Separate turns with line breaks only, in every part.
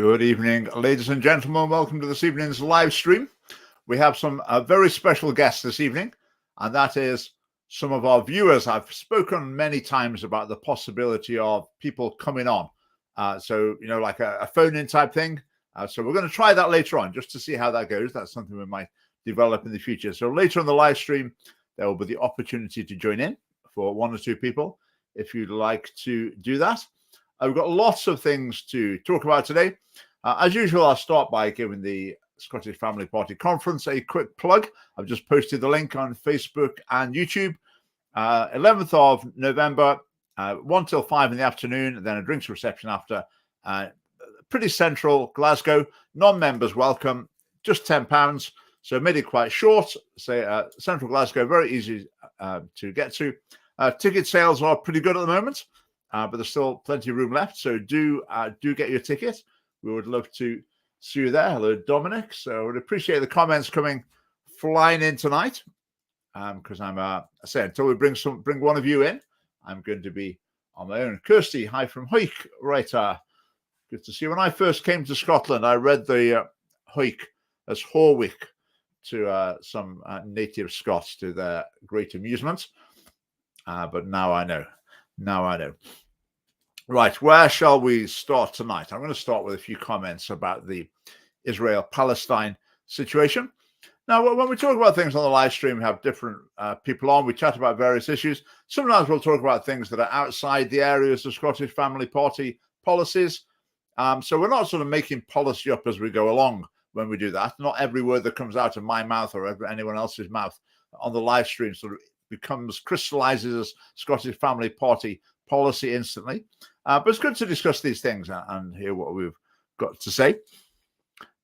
Good evening, ladies and gentlemen. Welcome to this evening's live stream. We have some very special guests this evening, and that is some of our viewers. I've spoken many times about the possibility of people coming on. Like a phone-in type thing. So we're going to try that later on just to see how that goes. That's something we might develop in the future. So later in the live stream, there will be the opportunity to join in for one or two people if you'd like to do that. We've got lots of things to talk about today. As usual, I'll start by giving the Scottish Family Party Conference a quick plug. I've just posted the link on Facebook and YouTube. 11th of November, 1 till 5 in the afternoon, and then a drinks reception after. Pretty central, Glasgow. Non-members welcome, just £10. So made it quite short. Central Glasgow, very easy to get to. Ticket sales are pretty good at the moment. But there's still plenty of room left, so do get your ticket. We would love to see you there. Hello, Dominic. So I would appreciate the comments coming flying in tonight, because until we bring one of you in, I'm going to be on my own. Kirsty, hi from Hoik. Right, good to see you. When I first came to Scotland, I read the Hoik as Horwick to some native Scots to their great amusement. But now I know. Right, where shall we start tonight? I'm going to start with a few comments about the Israel-Palestine situation. Now, when we talk about things on the live stream, we have different people on. We chat about various issues. Sometimes we'll talk about things that are outside the areas of Scottish Family Party policies. So we're not sort of making policy up as we go along when we do that. Not every word that comes out of my mouth or anyone else's mouth on the live stream sort of crystallizes as Scottish Family Party policy instantly. But it's good to discuss these things and hear what we've got to say.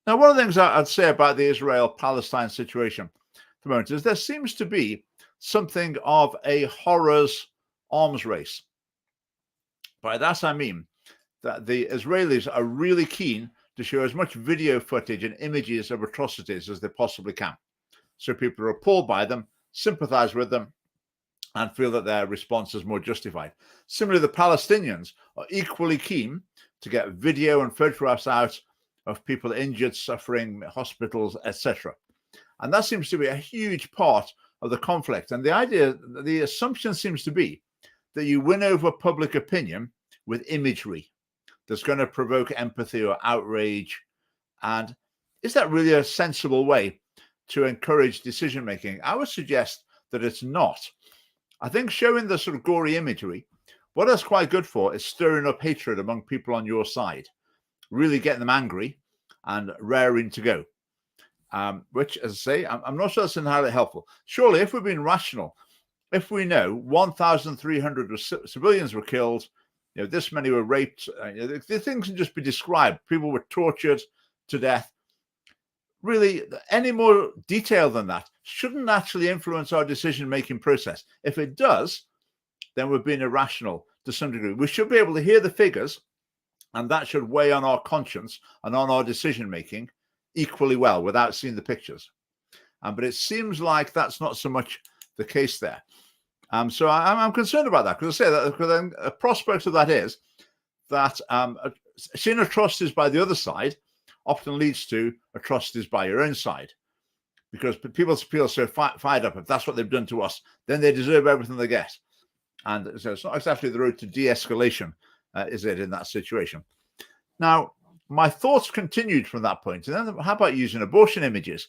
Now, one of the things I'd say about the Israel-Palestine situation at the moment is there seems to be something of a horror's arms race. By that, I mean that the Israelis are really keen to show as much video footage and images of atrocities as they possibly can. So people are appalled by them, sympathize with them, and feel that their response is more justified. Similarly, the Palestinians are equally keen to get video and photographs out of people injured, suffering, hospitals, etc. And that seems to be a huge part of the conflict. And the assumption seems to be that you win over public opinion with imagery that's going to provoke empathy or outrage. And is that really a sensible way to encourage decision-making? I would suggest that it's not. I think showing the sort of gory imagery, what that's quite good for is stirring up hatred among people on your side, really getting them angry and raring to go, which, as I say, I'm not sure that's entirely helpful. Surely, if we're being rational, if we know 1,300 civilians were killed, this many were raped, the things can just be described. People were tortured to death. Really, any more detail than that shouldn't actually influence our decision-making process. If it does, then we're being irrational to some degree. We should be able to hear the figures, and that should weigh on our conscience and on our decision-making equally well without seeing the pictures. But it seems like that's not so much the case there. So I'm concerned about that, because I say that then a prospect of that is that seeing atrocities by the other side often leads to atrocities by your own side, because people feel so fired up. If that's what they've done to us, then they deserve everything they get. And so it's not exactly the road to de-escalation, is it, in that situation? Now, my thoughts continued from that point. And then how about using abortion images?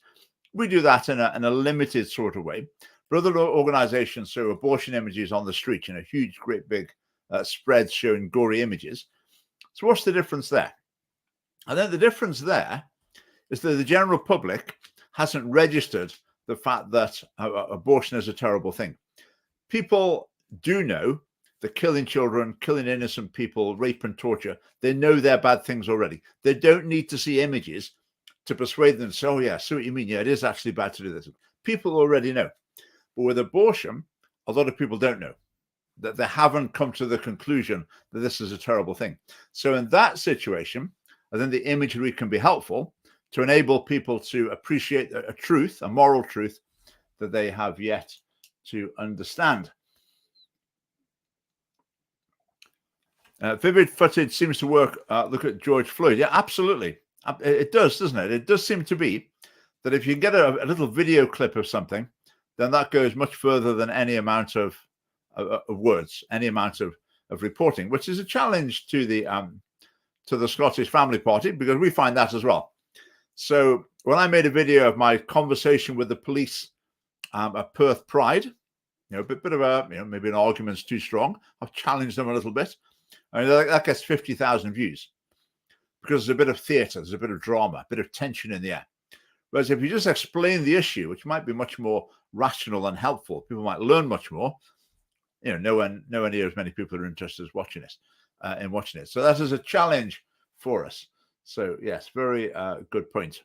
We do that in a limited sort of way. But other organizations show abortion images on the street, huge, great big spreads showing gory images. So what's the difference there? I think the difference there is that the general public hasn't registered the fact that abortion is a terrible thing. People do know that killing children, killing innocent people, rape and torture, they know they're bad things already. They don't need to see images to persuade them to say, oh, yeah, I see what you mean. Yeah, it is actually bad to do this. People already know. But with abortion, a lot of people don't know, that they haven't come to the conclusion that this is a terrible thing. So in that situation, I think the imagery can be helpful to enable people to appreciate a truth, a moral truth, that they have yet to understand. Vivid footage seems to work. Look at George Floyd. Yeah, absolutely. It does, doesn't it? It does seem to be that if you get a little video clip of something, then that goes much further than any amount of words, any amount of reporting, which is a challenge to the Scottish Family Party, because we find that as well. So when I made a video of my conversation with the police at Perth Pride, a bit of a, maybe an argument's too strong. I've challenged them a little bit. I mean, that gets 50,000 views because there's a bit of theatre, there's a bit of drama, a bit of tension in the air. Whereas if you just explain the issue, which might be much more rational and helpful, people might learn much more. Nowhere near as many people are interested in watching it. So that is a challenge for us. So yes, very good point.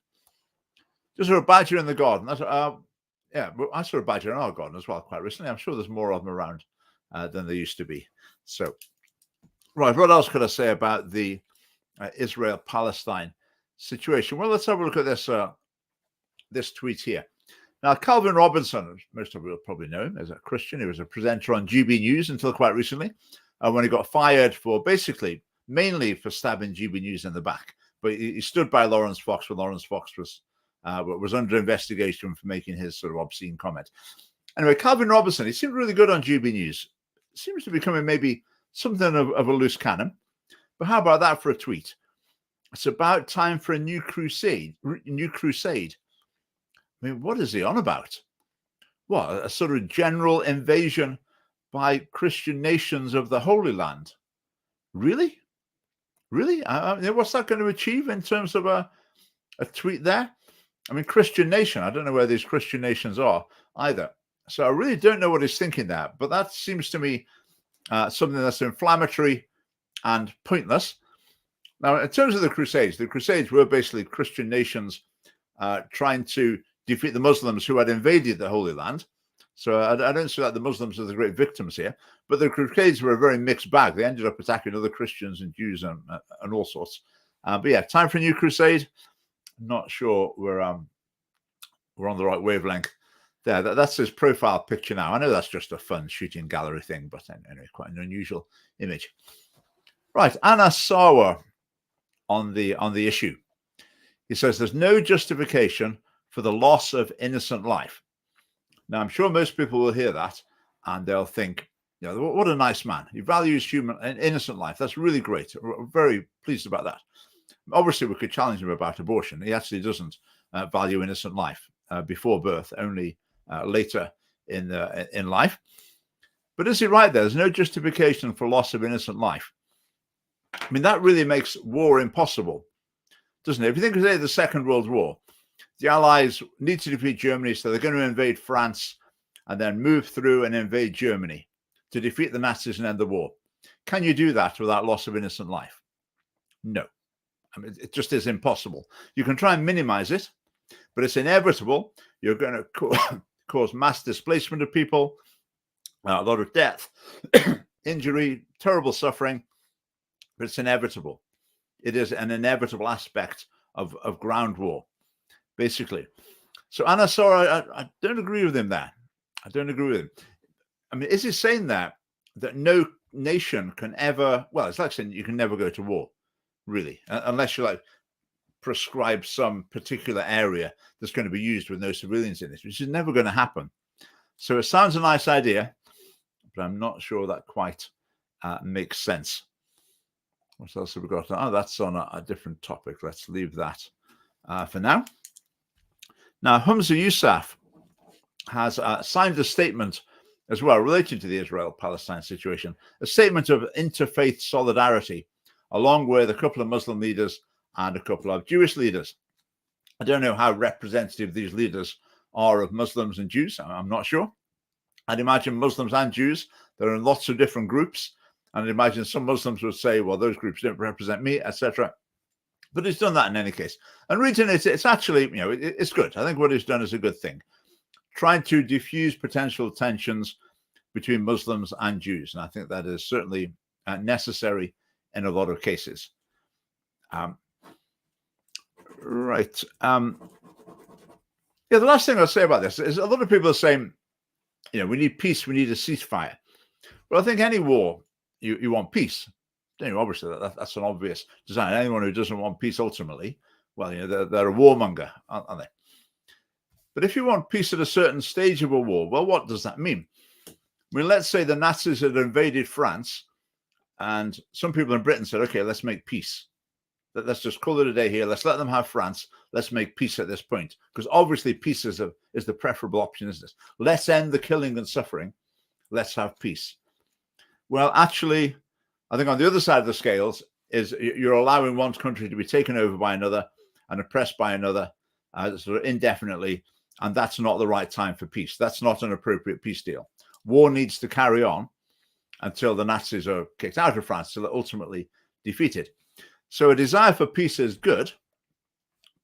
Just saw a badger in the garden. That's I saw a badger in our garden as well quite recently. I'm sure there's more of them around than there used to be. So, right, what else could I say about the Israel-Palestine situation? Well, let's have a look at this tweet here. Now, Calvin Robinson, most of you will probably know him as a Christian. He was a presenter on GB News until quite recently, when he got fired for mainly for stabbing GB News in the back. But he stood by Lawrence Fox when Lawrence Fox was under investigation for making his sort of obscene comment. Anyway, Calvin Robinson, he seemed really good on GB News. Seems to be becoming maybe something of a loose cannon. But how about that for a tweet? It's about time for a new crusade. I mean, what is he on about? What, a sort of general invasion by Christian nations of the Holy Land? Really? Really? What's that going to achieve in terms of a tweet there? I mean, Christian nation. I don't know where these Christian nations are either. So I really don't know what he's thinking there. But that seems to me something that's inflammatory and pointless. Now, in terms of the Crusades were basically Christian nations trying to defeat the Muslims who had invaded the Holy Land. So I don't see that the Muslims are the great victims here. But the Crusades were a very mixed bag. They ended up attacking other Christians and Jews and all sorts. But yeah, time for a new crusade. Not sure we're on the right wavelength there. That's his profile picture now. I know that's just a fun shooting gallery thing, but anyway, quite an unusual image. Right, Anna Sawa on the issue. He says there's no justification for the loss of innocent life. Now, I'm sure most people will hear that and they'll think, what a nice man. He values human and innocent life. That's really great. We're very pleased about that. Obviously, we could challenge him about abortion. He actually doesn't value innocent life before birth, only later in life. But is he right there? There's no justification for loss of innocent life. I mean, that really makes war impossible, doesn't it? If you think of, say, the Second World War, the Allies need to defeat Germany, so they're going to invade France and then move through and invade Germany to defeat the Nazis and end the war. Can you do that without loss of innocent life? No. I mean, it just is impossible. You can try and minimize it, but it's inevitable. You're going to cause mass displacement of people, a lot of death, injury, terrible suffering, but it's inevitable. It is an inevitable aspect of ground war, basically. So Anna Sora, I don't agree with him there. I don't agree with him. I mean, is he saying that no nation can ever, well, it's like saying you can never go to war, really, unless you prescribe some particular area that's going to be used with no civilians in it, which is never going to happen. So it sounds a nice idea, but I'm not sure that quite makes sense. What else have we got? Oh, that's on a different topic. Let's leave that for now. Now, Humza Yousaf has signed a statement as well related to the Israel-Palestine situation, a statement of interfaith solidarity, along with a couple of Muslim leaders and a couple of Jewish leaders. I don't know how representative these leaders are of Muslims and Jews. I'm not sure. I'd imagine Muslims and Jews, they're in lots of different groups. And I'd imagine some Muslims would say, well, those groups don't represent me, etc. But he's done that in any case. And reading it, it's actually, it's good. I think what he's done is a good thing. Trying to diffuse potential tensions between Muslims and Jews. And I think that is certainly necessary in a lot of cases. Right. The last thing I'll say about this is a lot of people are saying, we need peace, we need a ceasefire. Well, I think any war, you want peace. obviously that's an obvious design. Anyone who doesn't want peace ultimately, well, they're a warmonger, aren't they? But if you want peace at a certain stage of a war, well, what does that mean? I mean, let's say the Nazis had invaded France, and some people in Britain said, okay, let's make peace. Let's just call it a day here. Let's let them have France. Let's make peace at this point. Because obviously peace is the preferable option, isn't it? Let's end the killing and suffering. Let's have peace. Well, actually, I think on the other side of the scales is you're allowing one country to be taken over by another and oppressed by another sort of indefinitely. And that's not the right time for peace. That's not an appropriate peace deal. War needs to carry on until the Nazis are kicked out of France, till they're ultimately defeated. So a desire for peace is good,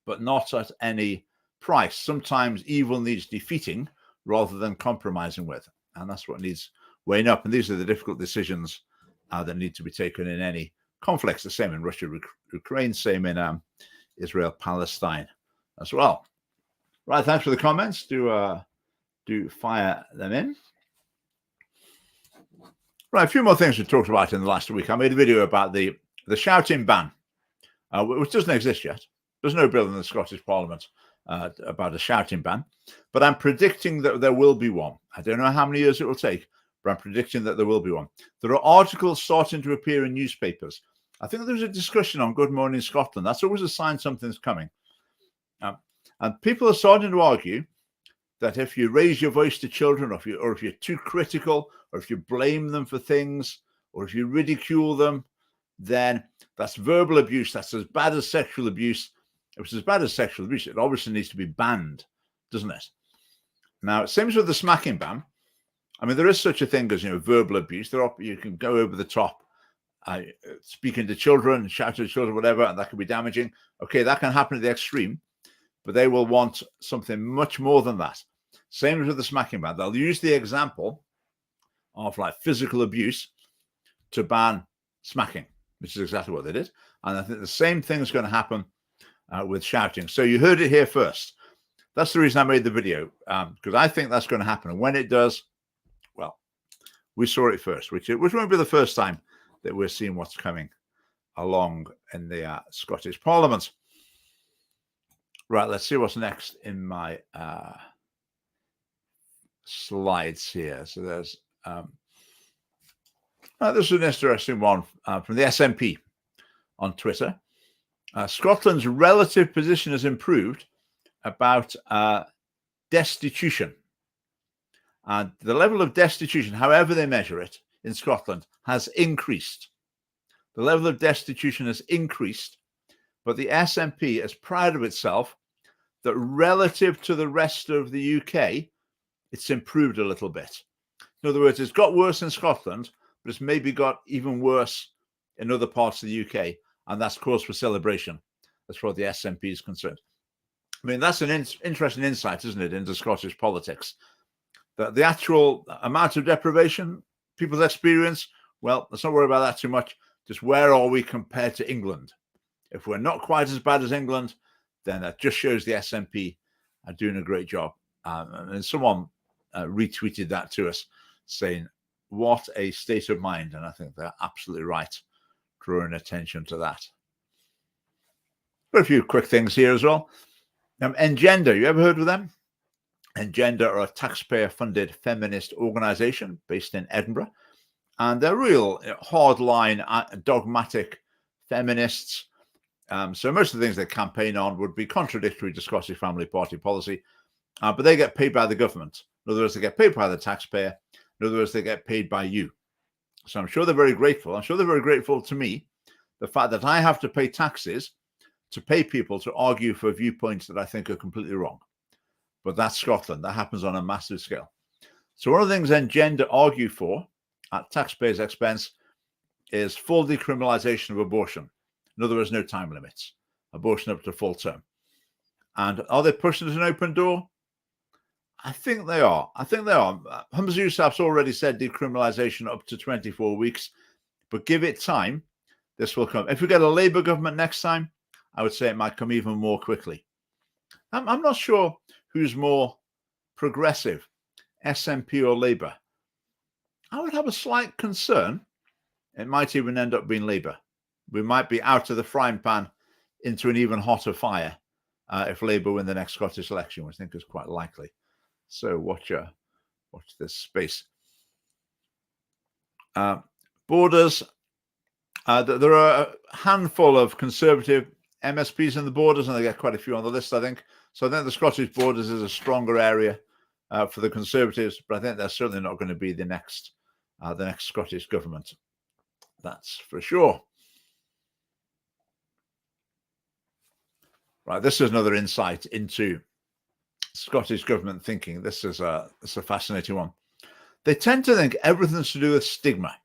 but not at any price. Sometimes evil needs defeating rather than compromising with. And that's what needs weighing up. And these are the difficult decisions that need to be taken in any conflicts. The same in Russia, Ukraine, same in Israel, Palestine as well. Right, thanks for the comments. Do fire them in. Right, a few more things we talked about in the last week. I made a video about the shouting ban, which doesn't exist yet. There's no bill in the Scottish Parliament about a shouting ban, but I'm predicting that there will be one. I don't know how many years it will take, but I'm predicting that there will be one. There are articles starting to appear in newspapers. I think there's a discussion on Good Morning Scotland. That's always a sign something's coming. And people are starting to argue that if you raise your voice to children, or if you're too critical, or if you blame them for things, or if you ridicule them, then that's verbal abuse. That's as bad as sexual abuse. If it's as bad as sexual abuse, it obviously needs to be banned, doesn't it? Now, it seems with the smacking ban, I mean, there is such a thing as, verbal abuse. You can go over the top, speaking to children, shouting at children, whatever, and that can be damaging. Okay, that can happen to the extreme, but they will want something much more than that. Same as with the smacking ban. They'll use the example of like physical abuse to ban smacking, which is exactly what they did. And I think the same thing is going to happen with shouting. So you heard it here first. That's the reason I made the video, because I think that's going to happen. And when it does, well, we saw it first, which won't be the first time that we're seeing what's coming along in the Scottish Parliament. Right, let's see what's next in my slides here. So there's this is an interesting one from the SNP on Twitter. Scotland's relative position has improved about destitution. And the level of destitution, however they measure it in Scotland, has increased. The level of destitution has increased, but the SNP is proud of itself that relative to the rest of the UK, it's improved a little bit. In other words, it's got worse in Scotland, but it's maybe got even worse in other parts of the UK, and that's cause for celebration as far as the SNP is concerned. I mean, that's an interesting insight, isn't it, into Scottish politics? The actual amount of deprivation people's experience, well, let's not worry about that too much. Just where are we compared to England? If we're not quite as bad as England, then that just shows the SNP are doing a great job. And someone retweeted that to us saying, what a state of mind. And I think they're absolutely right, drawing attention to that. Got a few quick things here as well. Engender, you ever heard of them? Engender are a taxpayer-funded feminist organization based in Edinburgh. And they're real hardline, dogmatic feminists. So most of the things they campaign on would be contradictory to Scottish Family Party policy, but they get paid by the government. In other words, they get paid by the taxpayer. In other words, they get paid by you. So I'm sure they're very grateful. I'm sure they're very grateful to me, the fact that I have to pay taxes to pay people to argue for viewpoints that I think are completely wrong. But that's Scotland. That happens on a massive scale. So one of the things Engender argue for at taxpayers' expense is full decriminalization of abortion. In other words, no time limits, abortion up to full term. And are they pushing an open door? I think they are. Humza Yousaf's already said decriminalization up to 24 weeks, but give it time, this will come. If we get a Labour government next time, I would say it might come even more quickly. I'm not sure who's more progressive, SNP or Labour. I would have a slight concern it might even end up being Labour. We might be out of the frying pan into an even hotter fire if Labour win the next Scottish election, which I think is quite likely. So watch this space. Borders. There are a handful of Conservative MSPs in the Borders, and they get quite a few on the list, I think. So I think the Scottish Borders is a stronger area for the Conservatives, but I think they're certainly not going to be the next Scottish government. That's for sure. Right, this is another insight into Scottish government thinking. This is a fascinating one. They tend to think everything's to do with stigma.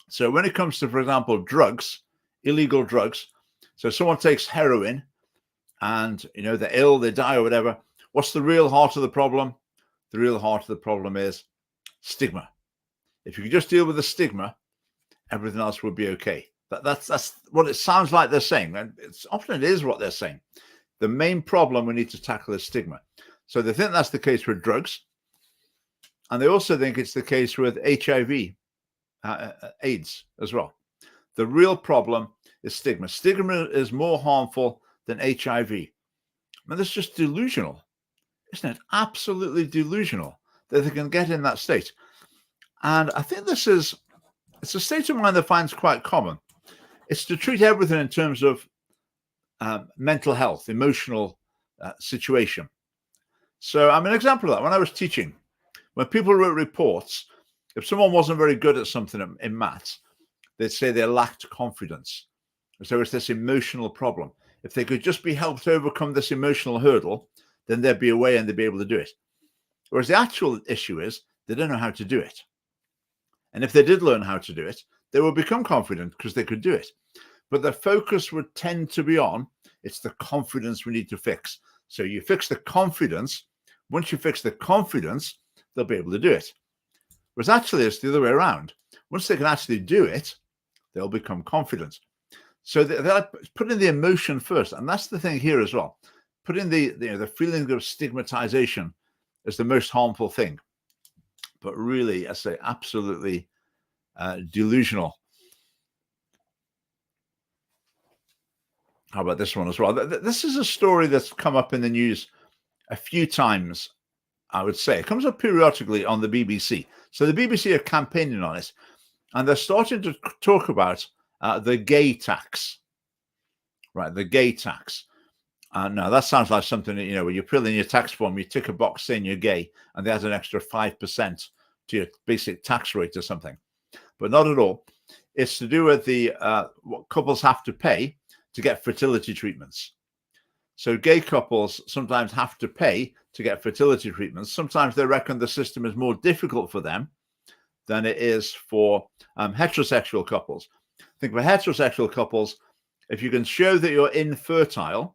So when it comes to, for example, drugs, illegal drugs, so someone takes heroin and, they're ill, they die or whatever, what's the real heart of the problem? The real heart of the problem is stigma. If you could just deal with the stigma, everything else would be okay. That's what it sounds like they're saying. And often it is what they're saying. The main problem we need to tackle is stigma. So they think that's the case with drugs. And they also think it's the case with HIV, AIDS as well. The real problem is stigma. Stigma is more harmful than HIV. I mean, that's just delusional, isn't it? Absolutely delusional that they can get in that state. And I think it's a state of mind that I find quite common. It's to treat everything in terms of mental health, emotional situation. So I'm an example of that. When I was teaching, when people wrote reports, if someone wasn't very good at something in maths, they'd say they lacked confidence. So it's this emotional problem. If they could just be helped overcome this emotional hurdle, then they'd be away and they'd be able to do it. Whereas the actual issue is they don't know how to do it. And if they did learn how to do it, they would become confident because they could do it. But the focus would tend to be on, it's the confidence we need to fix. So you fix the confidence. Once you fix the confidence, they'll be able to do it. Whereas actually it's the other way around. Once they can actually do it, they'll become confident. So they're putting the emotion first. And that's the thing here as well. Putting the feeling of stigmatization as the most harmful thing. But really, I say, absolutely delusional. How about this one as well? This is a story that's come up in the news a few times, I would say. It comes up periodically on the BBC. So the BBC are campaigning on it, and they're starting to talk about the gay tax. Right, the gay tax. Now, that sounds like something that, when you fill in your tax form, you tick a box saying you're gay, and they add an extra 5% to your basic tax rate or something. But not at all. It's to do with what couples have to pay to get fertility treatments. So gay couples sometimes have to pay to get fertility treatments. Sometimes they reckon the system is more difficult for them than it is for heterosexual couples. I think for heterosexual couples, if you can show that you're infertile,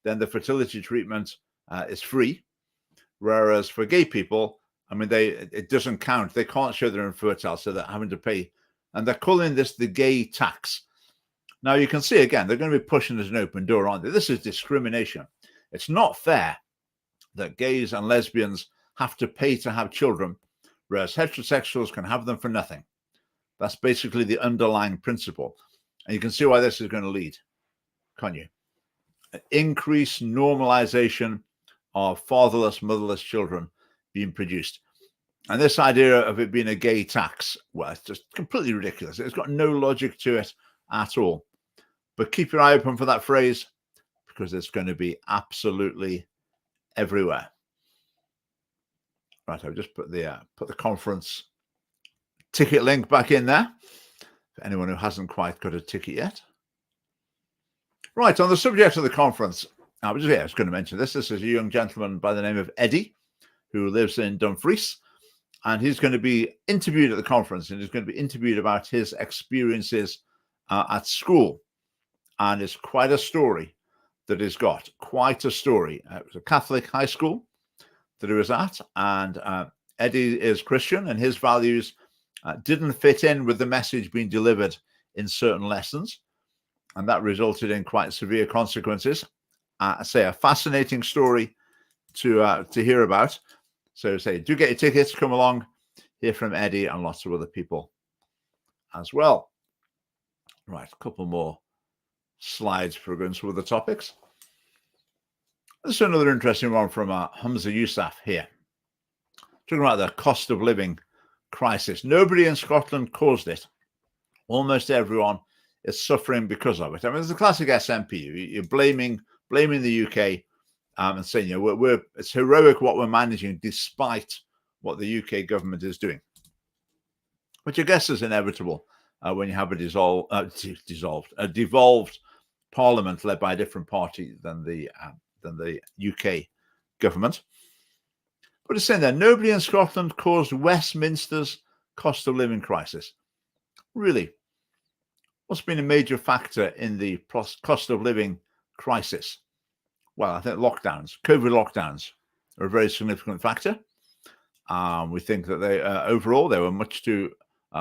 then the fertility treatment is free. Whereas for gay people, I mean, it doesn't count. They can't show they're infertile, so they're having to pay. And they're calling this the gay tax. Now, you can see, again, they're going to be pushing as an open door, aren't they? This is discrimination. It's not fair that gays and lesbians have to pay to have children, whereas heterosexuals can have them for nothing. That's basically the underlying principle. And you can see why this is going to lead, can't you? An increased normalization of fatherless, motherless children being produced. And this idea of it being a gay tax, well, it's just completely ridiculous. It's got no logic to it at all. But keep your eye open for that phrase, because it's going to be absolutely everywhere. Right, I've just put the conference ticket link back in there for anyone who hasn't quite got a ticket yet. Right, on the subject of the conference, I was going to mention this. This is a young gentleman by the name of Eddie, who lives in Dumfries, and he's going to be interviewed at the conference, and he's going to be interviewed about his experiences at school. And it's quite a story that he's got, quite a story. It was a Catholic high school that he was at, and Eddie is Christian, and his values didn't fit in with the message being delivered in certain lessons, and that resulted in quite severe consequences. I say a fascinating story to hear about. So say, do get your tickets, come along, hear from Eddie and lots of other people as well. Right, a couple more slides for going through the topics. This is another interesting one from Hamza Yousaf here, talking about the cost of living crisis. Nobody in Scotland caused it. Almost everyone is suffering because of it. I mean, there's a classic SNP. You're blaming the UK and saying, it's heroic what we're managing despite what the UK government is doing, which I guess is inevitable when you have a devolved parliament led by a different party than the UK government. But it's saying that nobody in Scotland caused Westminster's cost of living crisis. Really, what's been a major factor in the cost of living crisis? Well, I think COVID lockdowns are a very significant factor. We think that they overall they were much too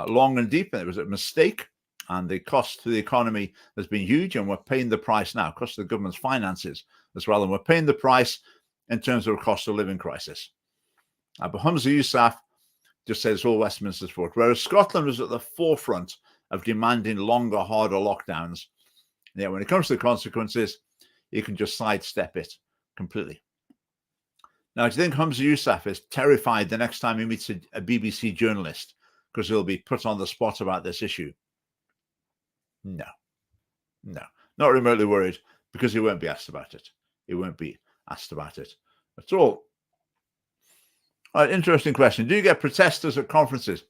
long and deep, and it was a mistake. And the cost to the economy has been huge, and we're paying the price now. Cost to the government's finances as well, and we're paying the price in terms of a cost of living crisis. But Hamza Yousaf just says all Westminster's fault, whereas Scotland was at the forefront of demanding longer, harder lockdowns. And yet when it comes to the consequences, you can just sidestep it completely. Now, do you think Hamza Yousaf is terrified the next time he meets a BBC journalist because he'll be put on the spot about this issue? No, not remotely worried, because he won't be asked about it. He won't be asked about it at all. All right, interesting question. Do you get protesters at conferences?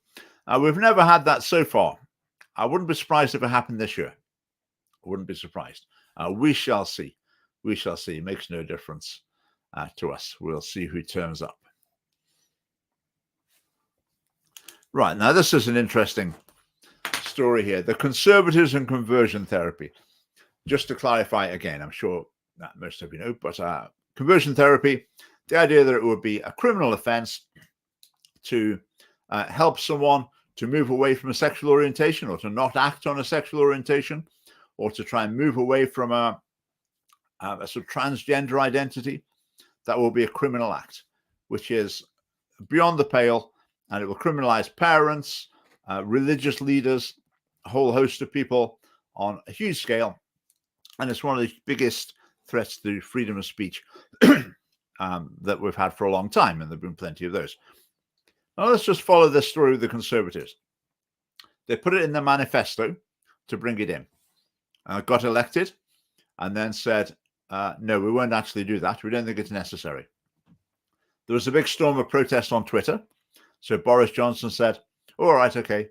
We've never had that so far. I wouldn't be surprised if it happened this year. I wouldn't be surprised. We shall see. We shall see. It makes no difference to us. We'll see who turns up. Right, now this is an interesting story here. The Conservatives and conversion therapy. Just to clarify again, I'm sure that most of you know, but conversion therapy, the idea that it would be a criminal offense to help someone to move away from a sexual orientation, or to not act on a sexual orientation, or to try and move away from a sort of transgender identity. That will be a criminal act, which is beyond the pale, and it will criminalize parents, religious leaders, a whole host of people on a huge scale. And it's one of the biggest threats to freedom of speech that we've had for a long time, and there have been plenty of those. Now let's just follow this story with the Conservatives. They put it in the manifesto to bring it in, got elected, and then said, no, we won't actually do that. We don't think it's necessary. There was a big storm of protest on Twitter. So Boris Johnson said, all right, okay,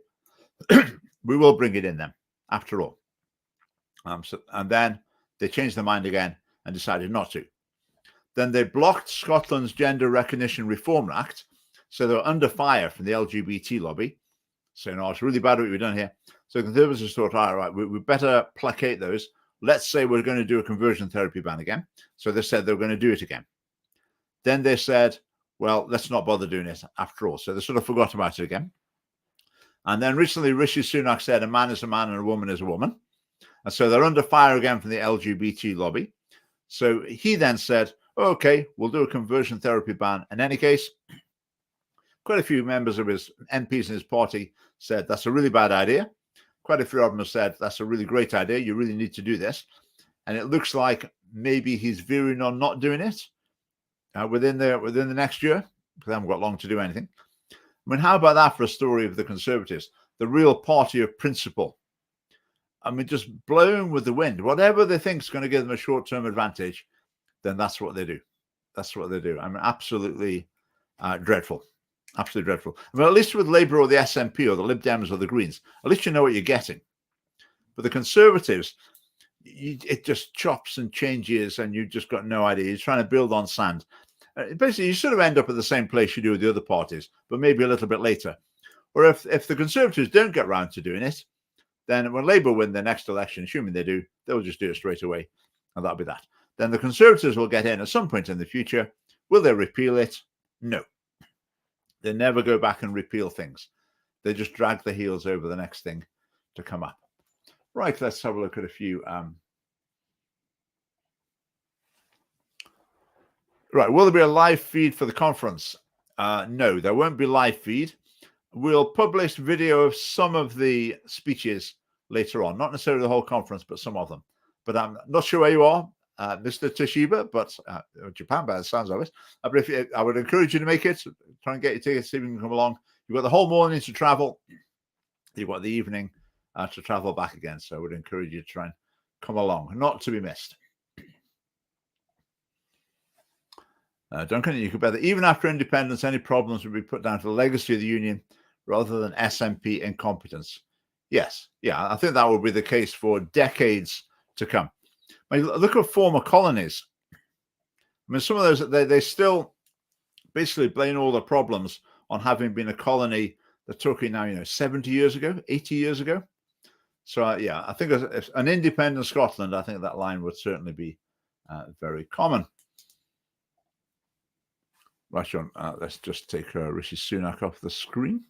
we will bring it in then, after all. And then they changed their mind again and decided not to. Then they blocked Scotland's Gender Recognition Reform Act. So they're under fire from the LGBT lobby, saying, oh, it's really bad what we've done here. So the Conservatives thought, all right, we better placate those. Let's say we're going to do a conversion therapy ban again. So they said they were going to do it again. Then they said, well, let's not bother doing it after all. So they sort of forgot about it again. And then recently, Rishi Sunak said a man is a man and a woman is a woman. And so they're under fire again from the LGBT lobby. So he then said, okay, we'll do a conversion therapy ban. In any case, quite a few members of his MPs in his party said that's a really bad idea. Quite a few of them have said that's a really great idea. You really need to do this. And it looks like maybe he's veering on not doing it within the next year, because they haven't got long to do anything. I mean, how about that for a story of the Conservatives, the real party of principle? I mean, just blown with the wind. Whatever they think is going to give them a short-term advantage, then that's what they do. That's what they do. I mean, absolutely dreadful. Absolutely dreadful. I mean, at least with Labour or the SNP or the Lib Dems or the Greens, at least you know what you're getting. But the Conservatives, it just chops and changes and you've just got no idea. You're trying to build on sand. Basically, you sort of end up at the same place you do with the other parties, but maybe a little bit later. Or if the Conservatives don't get round to doing it, then when Labour win the next election, assuming they do, they'll just do it straight away, and that'll be that. Then the Conservatives will get in at some point in the future. Will they repeal it? No. They never go back and repeal things. They just drag their heels over the next thing to come up. Right, let's have a look at a few. Right, will there be a live feed for the conference? No, there won't be live feed. we'll publish video of some of the speeches later on, not necessarily the whole conference, but some of them. But I'm not sure where you are, Mr. Toshiba, but Japan by the sounds of it. But I would encourage you to make it. Try and get your tickets, see if you can come along. You've got the whole morning to travel. You've got the evening to travel back again. So I would encourage you to try and come along, not to be missed. Duncan, you could bet that even after independence, any problems would be put down to the legacy of the Union rather than SNP incompetence. Yes, yeah, I think that would be the case for decades to come. I mean, look at former colonies. I mean, some of those, they still basically blame all the problems on having been a colony that took it now, 70 years ago, 80 years ago. So, yeah, I think as an independent Scotland, I think that line would certainly be very common. Right, John, let's just take Rishi Sunak off the screen.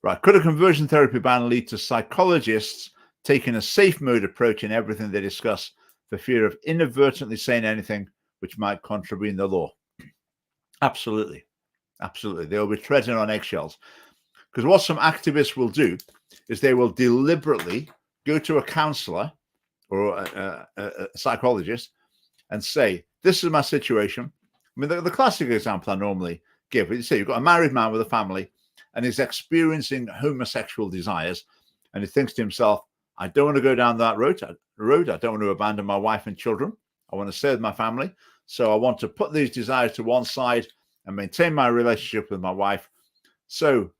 Right, could a conversion therapy ban lead to psychologists taking a safe mode approach in everything they discuss for fear of inadvertently saying anything which might contravene the law? Absolutely. Absolutely. They'll be treading on eggshells. Because what some activists will do is they will deliberately go to a counselor or a psychologist and say, this is my situation. I mean, the classic example I normally give is, say you've got a married man with a family and he's experiencing homosexual desires, and he thinks to himself, I don't want to go down that road. I don't want to abandon my wife and children. I want to stay with my family. So I want to put these desires to one side and maintain my relationship with my wife. So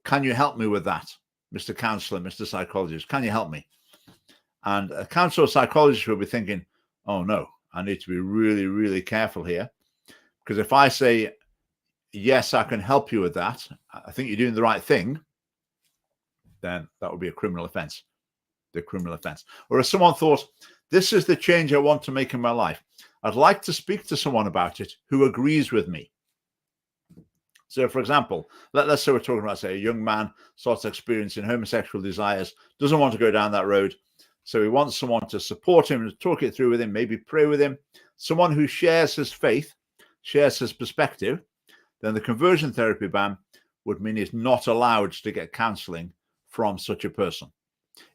can you help me with that, Mr. Counselor, Mr. Psychologist? Can you help me? And a counselor or psychologist will be thinking, oh, no, I need to be really, really careful here. Because if I say, yes, I can help you with that, I think you're doing the right thing, then that would be a criminal offense. The criminal offense. Or if someone thought, this is the change I want to make in my life, I'd like to speak to someone about it who agrees with me. So, for example, let's say we're talking about, say, a young man starts experiencing homosexual desires, doesn't want to go down that road. So he wants someone to support him and talk it through with him, maybe pray with him, someone who shares his faith, shares his perspective. Then the conversion therapy ban would mean he's not allowed to get counseling from such a person.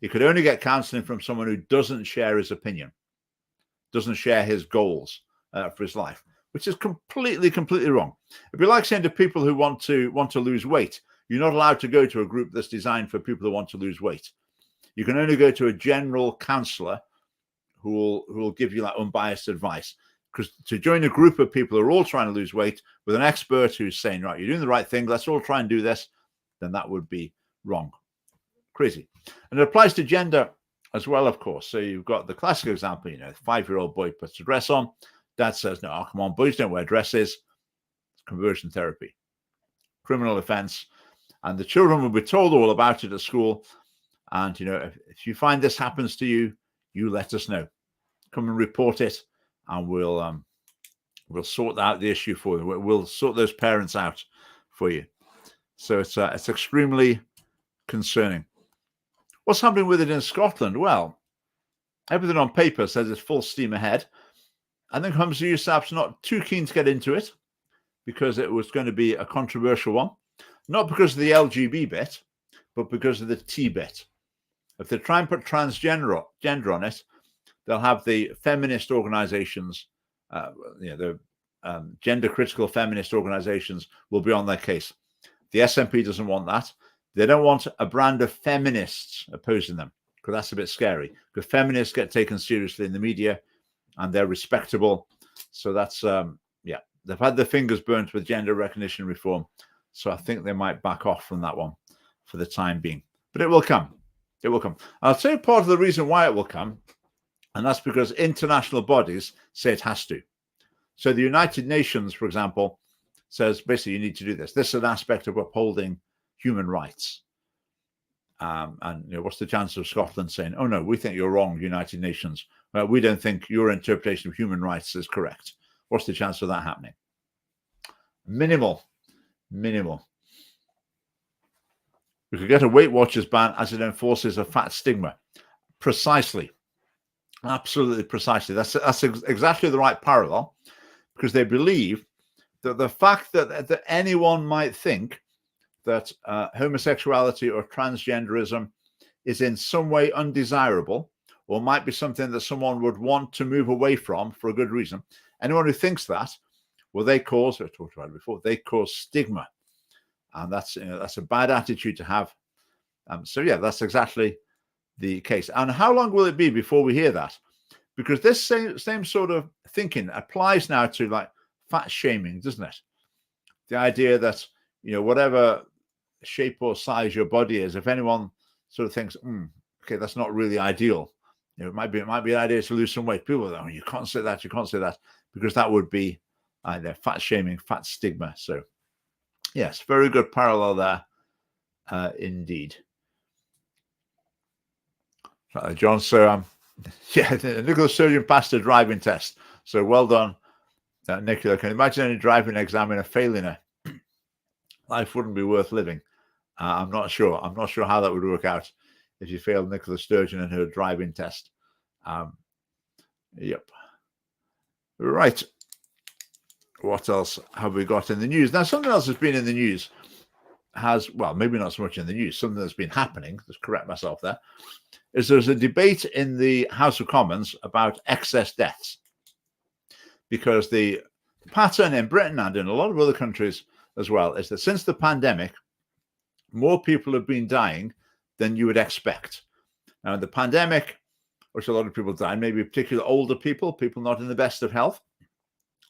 He could only get counseling from someone who doesn't share his opinion, doesn't share his goals for his life, which is completely wrong. It'd be like saying to people who want to lose weight, you're not allowed to go to a group that's designed for people who want to lose weight. You can only go to a general counselor who will give you that unbiased advice. Because to join a group of people who are all trying to lose weight with an expert who's saying, right, you're doing the right thing, let's all try and do this, then that would be wrong. Crazy. And it applies to gender as well, of course. So you've got the classic example, 5-year-old boy puts a dress on. Dad says, no, come on, boys don't wear dresses. It's conversion therapy. Criminal offense. And the children will be told all about it at school. And, if you find this happens to you, you let us know. Come and report it. And we'll sort out the issue for you. We'll sort those parents out for you. So it's extremely concerning. What's happening with it in Scotland? Well, everything on paper says it's full steam ahead. I think Humza Yousaf's not too keen to get into it because it was going to be a controversial one. Not because of the LGB bit, but because of the T bit. If they try and put transgender on it, they'll have the feminist organizations, the gender critical feminist organizations will be on their case. The SNP doesn't want that. They don't want a brand of feminists opposing them, because that's a bit scary. Because feminists get taken seriously in the media and they're respectable. So that's, they've had their fingers burnt with gender recognition reform. So I think they might back off from that one for the time being. But it will come. It will come. I'll tell you part of the reason why it will come. And that's because international bodies say it has to. So the United Nations, for example, says basically you need to do this. This is an aspect of upholding human rights. And what's the chance of Scotland saying, oh, no, we think you're wrong, United Nations. Well, we don't think your interpretation of human rights is correct. What's the chance of that happening? Minimal. We could get a Weight Watchers ban as it enforces a fat stigma. Precisely. Absolutely precisely. That's exactly the right parallel, because they believe that the fact that anyone might think that homosexuality or transgenderism is in some way undesirable, or might be something that someone would want to move away from for a good reason. Anyone who thinks that, well, I talked about it before, they cause stigma. And that's a bad attitude to have. So yeah, that's exactly the case. And how long will it be before we hear that? Because this same sort of thinking applies now to like fat shaming, doesn't it? The idea that, whatever shape or size your body is, if anyone sort of thinks, okay, that's not really ideal, it might be an idea to lose some weight. People are like, you can't say that, because that would be fat shaming, fat stigma. So yes, very good parallel there, indeed. John, so Nicola Sturgeon passed a driving test. So well done, Nicola. Can you imagine any driving examiner failing her? Life wouldn't be worth living. I'm not sure. I'm not sure how that would work out if you failed Nicola Sturgeon in her driving test. Yep. Right. What else have we got in the news? Now, something else has been in the news maybe not so much in the news, something that's been happening, just correct myself there, is there's a debate in the House of Commons about excess deaths. Because the pattern in Britain and in a lot of other countries as well is that since the pandemic, more people have been dying than you would expect. Now, in the pandemic, which a lot of people died, maybe particularly older people not in the best of health.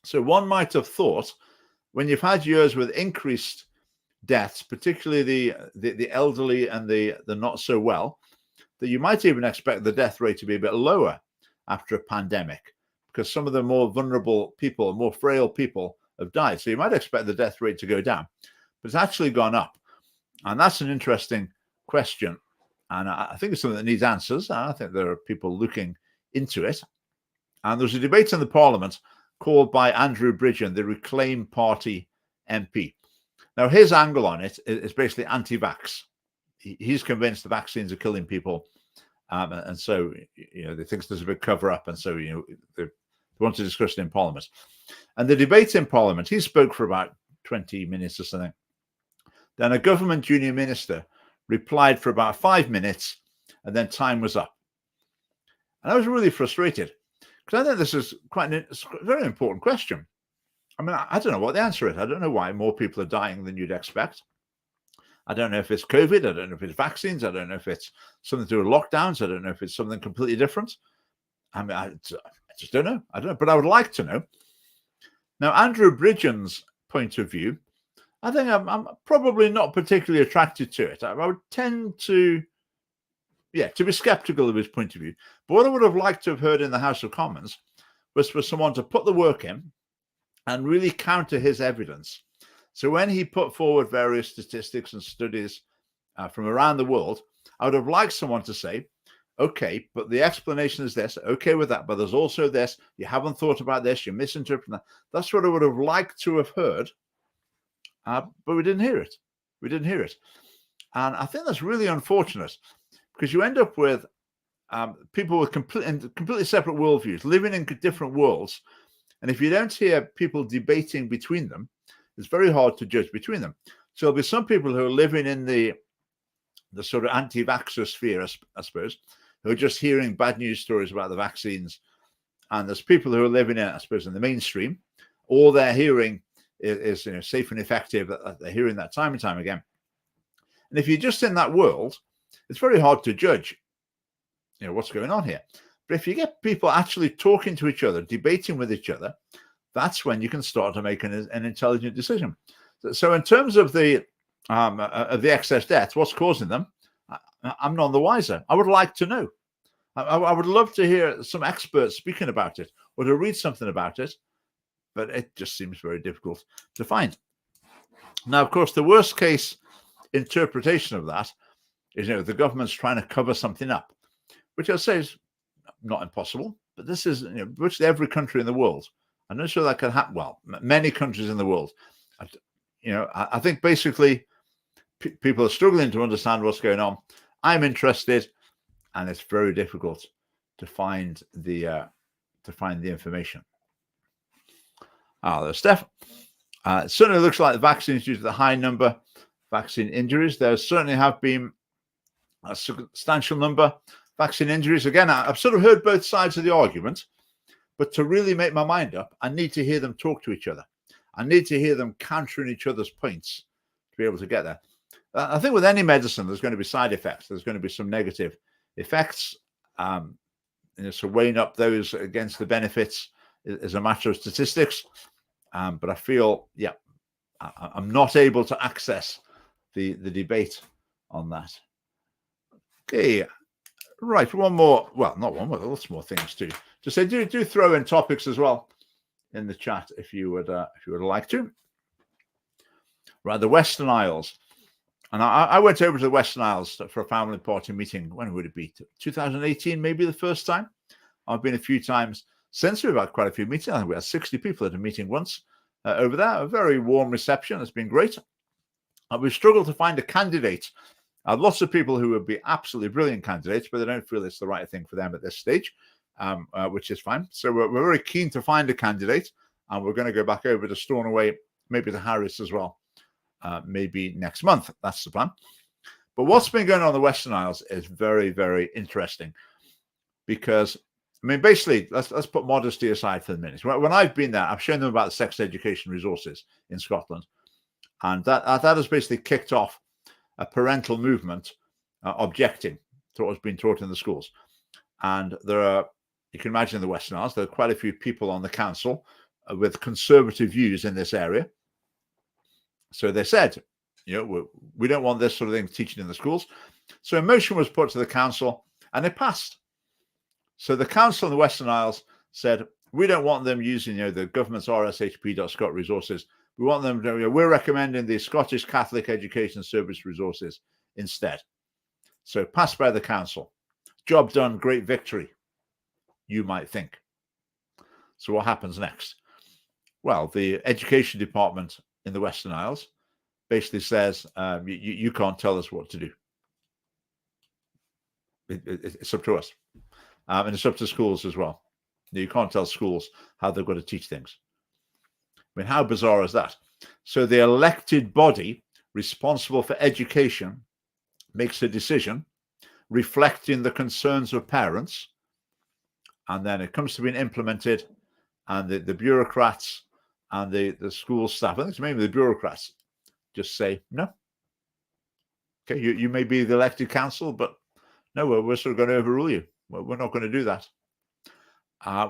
So one might have thought, when you've had years with increased deaths, particularly the elderly and the not so well, that you might even expect the death rate to be a bit lower after a pandemic, because some of the more vulnerable people, more frail people have died. So you might expect the death rate to go down, but it's actually gone up. And that's an interesting question. And I think it's something that needs answers. I think there are people looking into it. And there's a debate in the Parliament called by Andrew Bridgen, the Reclaim Party MP. Now, his angle on it is basically anti-vax. He's convinced the vaccines are killing people. And so, they think there's a big cover-up. And so, they want to discuss it in Parliament. And the debate in Parliament, he spoke for about 20 minutes or something. Then a government junior minister replied for about 5 minutes, and then time was up. And I was really frustrated, because I think this is quite a very important question. I mean, I don't know what the answer is. I don't know why more people are dying than you'd expect. I don't know if it's COVID. I don't know if it's vaccines. I don't know if it's something to do with lockdowns. I don't know if it's something completely different. I mean, I just don't know. I don't know, but I would like to know. Now, Andrew Bridgen's point of view, I think I'm probably not particularly attracted to it. I would tend to be skeptical of his point of view. But what I would have liked to have heard in the House of Commons was for someone to put the work in and really counter his evidence. So when he put forward various statistics and studies from around the world, I would have liked someone to say, okay, but the explanation is this, okay with that, but there's also this, you haven't thought about this, you're misinterpreting that. That's what I would have liked to have heard, but we didn't hear it. And I think that's really unfortunate, because you end up with people with completely separate worldviews, living in different worlds. And if you don't hear people debating between them, it's very hard to judge between them. So there'll be some people who are living in the sort of anti-vaxxer sphere, I suppose, who are just hearing bad news stories about the vaccines. And there's people who are living in, I suppose, in the mainstream. All they're hearing is safe and effective. They're hearing that time and time again. And if you're just in that world, it's very hard to judge, what's going on here. But if you get people actually talking to each other, debating with each other, that's when you can start to make an intelligent decision. So in terms of the excess deaths, what's causing them, I'm none the wiser. I would like to know. I would love to hear some experts speaking about it or to read something about it, but it just seems very difficult to find. Now, of course, the worst case interpretation of that is, the government's trying to cover something up, which I say is not impossible, but this is virtually every country in the world. I'm not sure that can happen. Well, many countries in the world. I think basically people are struggling to understand what's going on. I'm interested, and it's very difficult to find the information. There's Steph. It certainly looks like the vaccines due to the high number vaccine injuries. There certainly have been a substantial number of vaccine injuries. Again, I've sort of heard both sides of the argument, but to really make my mind up, I need to hear them talk to each other. I need to hear them countering each other's points to be able to get there. I think with any medicine, there's going to be side effects. There's going to be some negative effects. So weighing up those against the benefits is a matter of statistics. But I feel, I'm not able to access the debate on that. Okay, right. One more. Well, not one more. Lots more things too. Just say do throw in topics as well in the chat if you would like to. Right, the Western Isles. And I went over to the Western Isles for a family party meeting. When would it be? 2018, maybe the first time. I've been a few times since. We've had quite a few meetings. I think we had 60 people at a meeting once over there. A very warm reception. It's been great. We've struggled to find a candidate. Lots of people who would be absolutely brilliant candidates, but they don't feel it's the right thing for them at this stage, which is fine. So we're very keen to find a candidate, and we're going to go back over to Stornoway, maybe to Harris as well. Maybe next month. That's the plan. But what's been going on in the Western Isles is very, very interesting because, I mean, basically, let's put modesty aside for the minute. When I've been there, I've shown them about the sex education resources in Scotland, and that has basically kicked off a parental movement objecting to what's been taught in the schools. And there are, you can imagine in the Western Isles, there are quite a few people on the council with conservative views in this area. So they said, we don't want this sort of thing teaching in the schools. So a motion was put to the council and it passed. So the council in the Western Isles said, we don't want them using the government's rshp.scot resources. We want them to, we're recommending the Scottish Catholic Education Service resources instead. So passed by the council. Job done, great victory, you might think. So what happens next? Well, the education department in the Western Isles basically says, you can't tell us what to do. It's up to us. And it's up to schools as well. You can't tell schools how they've got to teach things. I mean, how bizarre is that? So the elected body responsible for education makes a decision reflecting the concerns of parents, and then it comes to being implemented, and the bureaucrats and the school staff, I think it's mainly the bureaucrats, just say, no. Okay, you may be the elected council, but no, we're sort of going to overrule you. We're not going to do that,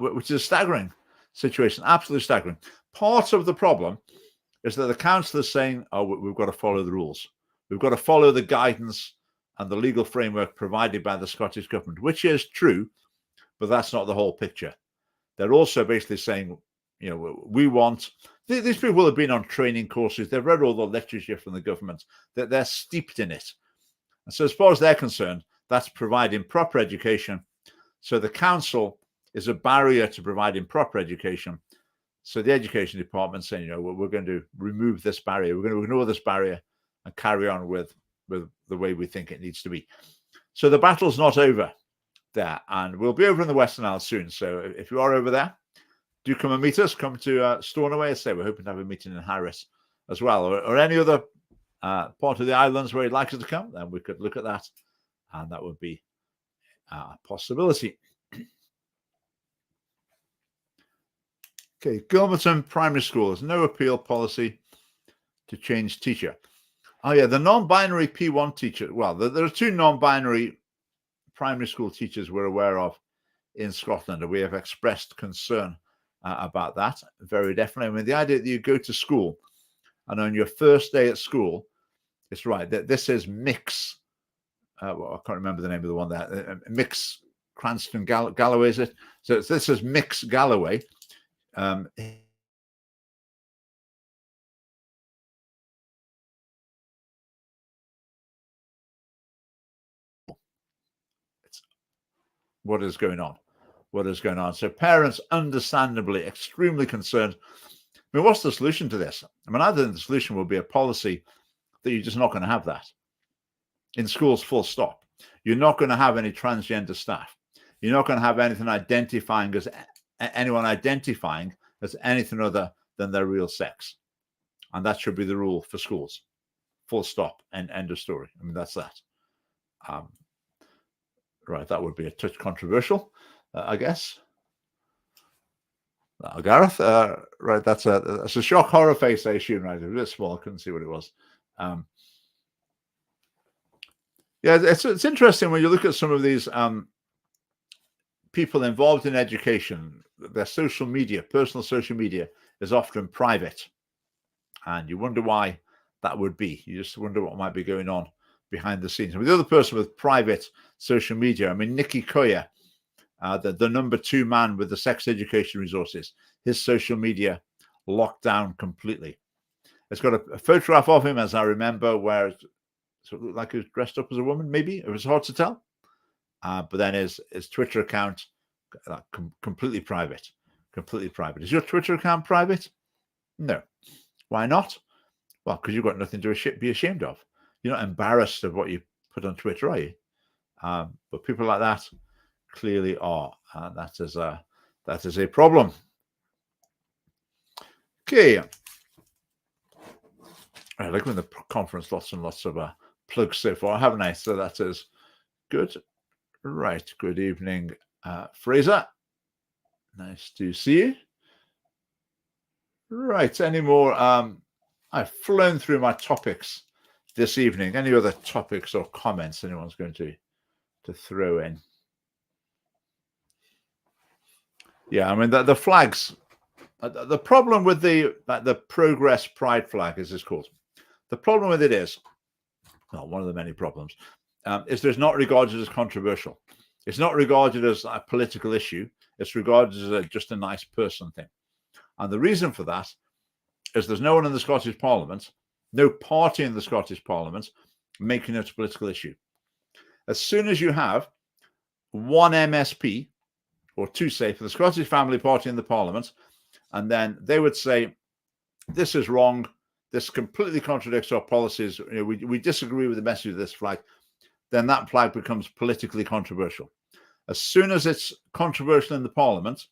which is a staggering situation, absolutely staggering. Part of the problem is that the council is saying, we've got to follow the rules. We've got to follow the guidance and the legal framework provided by the Scottish government, which is true, but that's not the whole picture. They're also basically saying, we want, these people have been on training courses, they've read all the literature from the government, that they're steeped in it. And so as far as they're concerned, that's providing proper education. So the council is a barrier to providing proper education. So the education department saying, we're going to remove this barrier, we're going to ignore this barrier and carry on with the way we think it needs to be. So the battle's not over there, and we'll be over in the Western Isles soon. So if you are over there, do come and meet us. Come to Stornoway. Say we're hoping to have a meeting in Harris as well, or any other part of the islands where you'd like us to come. Then we could look at that, and that would be a possibility. Okay, Gilmerton Primary School has no appeal policy to change teacher. Oh yeah, the non-binary P1 teacher. Well, there are two non-binary primary school teachers we're aware of in Scotland, and we have expressed concern about that very definitely. I mean, the idea that you go to school and on your first day at school, it's right that this is Mix. Well, I can't remember the name of the one there. Mix Cranston Galloway, is it? So this is Mix Galloway. What is going on? What is going on? So parents, understandably, extremely concerned. I mean, what's the solution to this? I mean, I think the solution will be a policy that you're just not going to have that in schools, full stop. You're not going to have any transgender staff. You're not going to have anything identifying as anyone identifying as anything other than their real sex. And that should be the rule for schools. full stop, and end of story. I mean, that's that. Right, that would be a touch controversial, I guess. Gareth, right, that's a shock horror face, I assume, right? It was a bit small, I couldn't see what it was. Yeah, it's interesting when you look at some of these people involved in education. Their social media, personal social media, is often private, and you wonder why that would be. You just wonder what might be going on behind the scenes. I mean, the other person with private social media, I mean, Nikki Koya, the number 2 man with the sex education resources, his social media locked down completely. It's got a photograph of him, as I remember, where it sort of looked like he was dressed up as a woman, maybe. It was hard to tell. But then his Twitter account, completely private. Completely private. Is your Twitter account private? No. Why not? Well, because you've got nothing to be ashamed of. You're not embarrassed of what you put on Twitter, are you? But people like that clearly are. And that is a problem. Okay. I like when the conference, lots and lots of plugs so far, haven't I? So that is good. Right. Good evening, Fraser. Nice to see you. Right. Any more? I've flown through my topics this evening. Any other topics or comments anyone's going to throw in? Yeah, I mean the flags. The problem with the Progress Pride flag, as it's called, the problem with it is, well, one of the many problems, is there's not regarded as controversial. It's not regarded as a political issue. It's regarded as just a nice person thing. And the reason for that is there's no one in the Scottish Parliament, no party in the Scottish Parliament making it a political issue. As soon as you have one MSP, or 2, say, for the Scottish Family Party in the Parliament, and then they would say, this is wrong, this completely contradicts our policies, we disagree with the message of this flag, then that flag becomes politically controversial. As soon as it's controversial in the Parliament,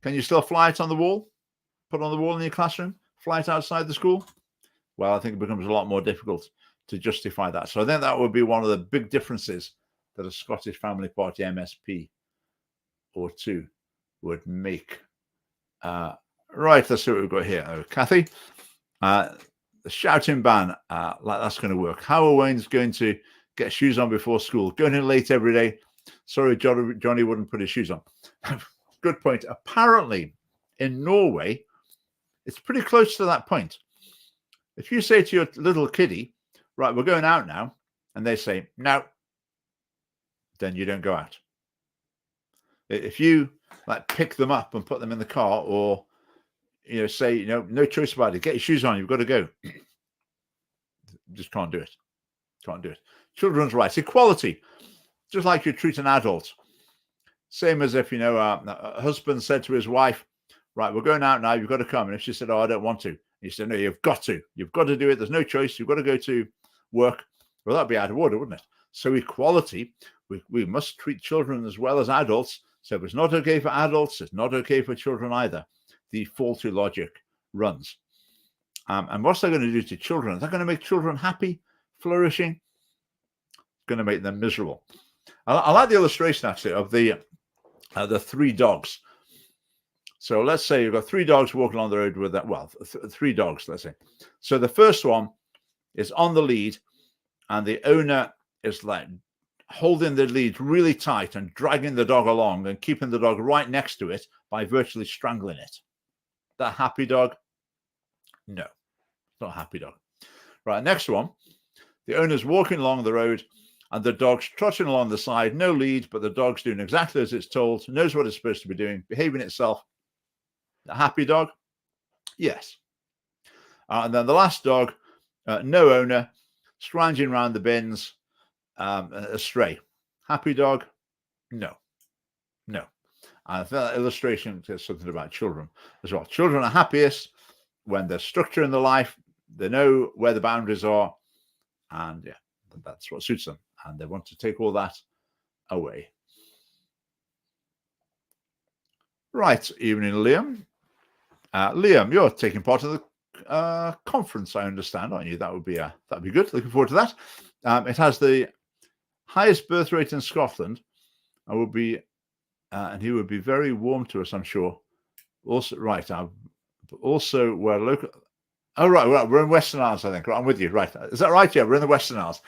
can you still fly it on the wall? Put it on the wall in your classroom? Fly it outside the school? Well, I think it becomes a lot more difficult to justify that. So I think that would be one of the big differences that a Scottish Family Party MSP or 2 would make. Right, let's see what we've got here. Kathy, the shouting ban, like that's going to work. How are Wayne's going to get shoes on before school? Going in late every day. Sorry, Johnny wouldn't put his shoes on. Good point. Apparently, in Norway, it's pretty close to that point. If you say to your little kiddie, right, we're going out now, and they say, no, then you don't go out. If you pick them up and put them in the car, or say, no choice about it, get your shoes on, you've got to go. Just can't do it. Can't do it. Children's rights, equality, just like you treat an adult. Same as if, a husband said to his wife, right, we're going out now, you've got to come. And if she said, oh, I don't want to. He said, no, you've got to. You've got to do it. There's no choice. You've got to go to work. Well, that'd be out of order, wouldn't it? So equality, we must treat children as well as adults. So if it's not okay for adults, it's not okay for children either. The faulty logic runs. And what's that going to do to children? Is that going to make children happy, flourishing? It's going to make them miserable. I like the illustration, actually, of the 3 dogs. So let's say you've got 3 dogs walking along the road with that. Well, 3 dogs, let's say. So the first one is on the lead, and the owner is holding the lead really tight and dragging the dog along and keeping the dog right next to it by virtually strangling it. That happy dog? No, it's not a happy dog. Right, next one. The owner's walking along the road and the dog's trotting along the side, no lead, but the dog's doing exactly as it's told, knows what it's supposed to be doing, behaving itself. A happy dog? Yes. And then the last dog, no owner, scrounging around the bins, astray. Happy dog? No. No. And that illustration says something about children as well. Children are happiest when there's structure in their life, they know where the boundaries are, and yeah, that's what suits them. And they want to take all that away. Right, evening, Liam. Liam, you're taking part in conference, I understand, aren't you? That'd be good. Looking forward to that. It has the highest birth rate in Scotland, and would be, and he would be very warm to us, I'm sure. Also, right. Also, we're local. Oh, right. We're in Western Isles, I think. Right, I'm with you. Right. Is that right? Yeah, we're in the Western Isles.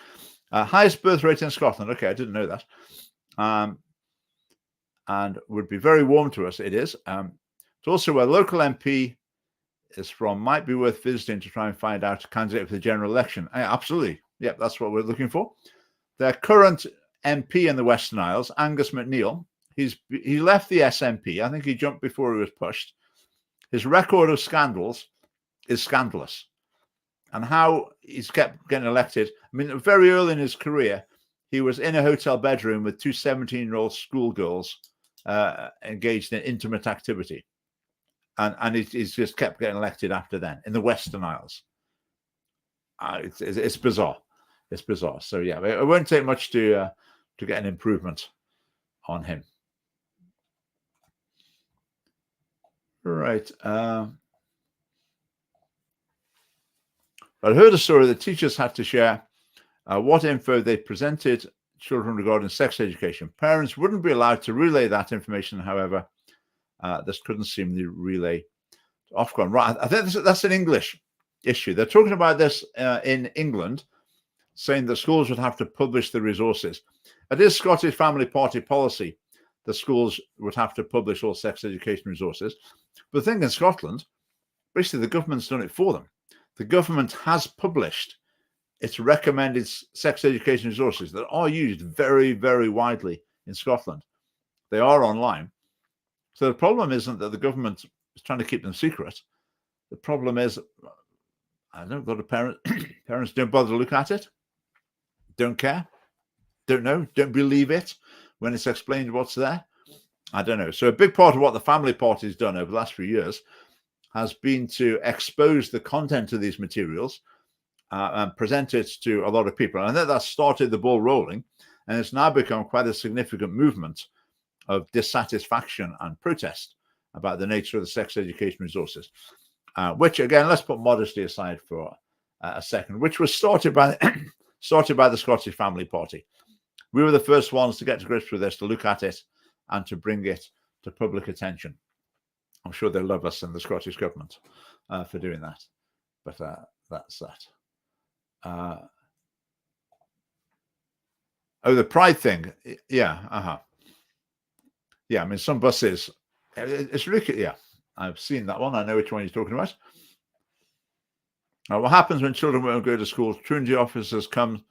Highest birth rate in Scotland. Okay, I didn't know that. And would be very warm to us. It is. It's also where local MP is from. Might be worth visiting to try and find out a candidate for the general election. Absolutely. Yep, that's what we're looking for. Their current MP in the Western Isles, Angus MacNeil, he left the SNP. I think he jumped before he was pushed. His record of scandals is scandalous. And how he's kept getting elected. I mean, very early in his career, he was in a hotel bedroom with two 17-year-old schoolgirls engaged in intimate activity. And he's just kept getting elected after then in the Western Isles. It's bizarre. It's bizarre. So, yeah, it won't take much to get an improvement on him. Right. I heard a story that teachers had to share what info they presented children regarding sex education. Parents wouldn't be allowed to relay that information, however. This couldn't seemingly relay to Ofcom. Right, I think that's an English issue. They're talking about this in England, saying that schools would have to publish the resources. It is Scottish Family Party policy that schools would have to publish all sex education resources. But the thing in Scotland, basically the government's done it for them. The government has published its recommended sex education resources that are used very, very widely in Scotland. They are online. So the problem isn't that the government is trying to keep them secret. The problem is, I don't know, parents don't bother to look at it, don't care, don't know, don't believe it when it's explained what's there. I don't know. So a big part of what the family party has done over the last few years has been to expose the content of these materials and present it to a lot of people. And I think that started the ball rolling, and it's now become quite a significant movement of dissatisfaction and protest about the nature of the sex education resources, which, again, let's put modesty aside for a second, which was started by the Scottish Family Party. We were the first ones to get to grips with this, to look at it and to bring it to public attention. I'm sure they love us in the Scottish government for doing that. But that's that. The pride thing. Yeah. Yeah, I mean, some buses, it's ridiculous. Yeah, I've seen that one. I know which one you're talking about. What happens when children won't go to school? Truancy officers come,